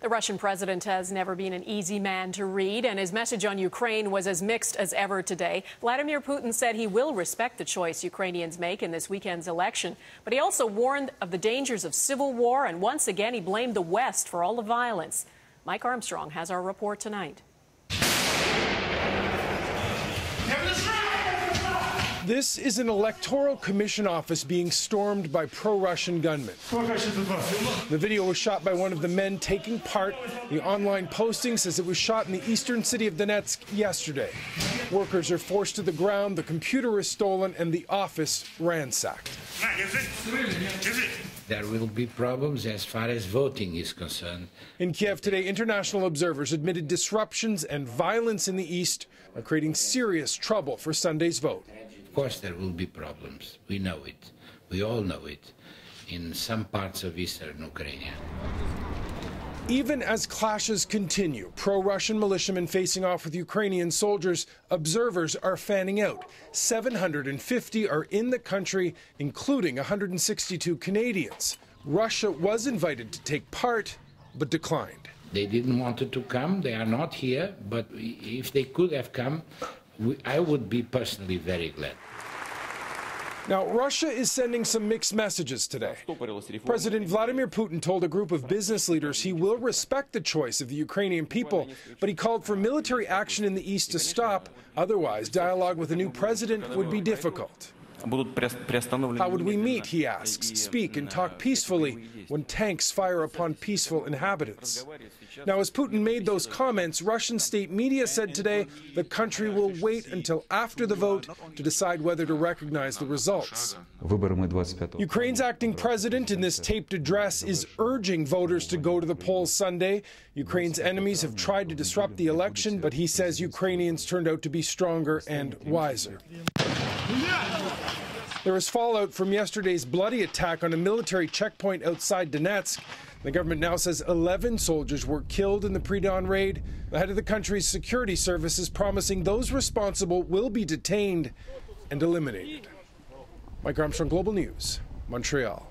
The Russian president has never been an easy man to read, and his message on Ukraine was as mixed as ever today. Vladimir Putin said he will respect the choice Ukrainians make in this weekend's election, but he also warned of the dangers of civil war, and once again he blamed the West for all the violence. Mike Armstrong has our report tonight. This is an electoral commission office being stormed by pro-Russian gunmen. The video was shot by one of the men taking part. The online posting says it was shot in the eastern city of Donetsk yesterday. Workers are forced to the ground, the computer is stolen, and the office ransacked. There will be problems as far as voting is concerned. In Kiev today, international observers admitted disruptions and violence in the east are creating serious trouble for Sunday's vote. Of course there will be problems. We know it. We all know it in some parts of eastern Ukraine. Even as clashes continue, pro-Russian militiamen facing off with Ukrainian soldiers, observers are fanning out. 750 are in the country, including 162 Canadians. Russia was invited to take part, but declined. They didn't want to come. They are not here. But if they could have come, I would be personally very glad. Now, Russia is sending some mixed messages today. President Vladimir Putin told a group of business leaders he will respect the choice of the Ukrainian people, but he called for military action in the east to stop. Otherwise, dialogue with a new president would be difficult. How would we meet, he asks, speak and talk peacefully when tanks fire upon peaceful inhabitants? Now, as Putin made those comments, Russian state media said today the country will wait until after the vote to decide whether to recognize the results. Ukraine's acting president in this taped address is urging voters to go to the polls Sunday. Ukraine's enemies have tried to disrupt the election, but he says Ukrainians turned out to be stronger and wiser. There is fallout from yesterday's bloody attack on a military checkpoint outside Donetsk. The government now says 11 soldiers were killed in the pre-dawn raid. The head of the country's security service is promising those responsible will be detained and eliminated. Mike Armstrong, Global News, Montreal.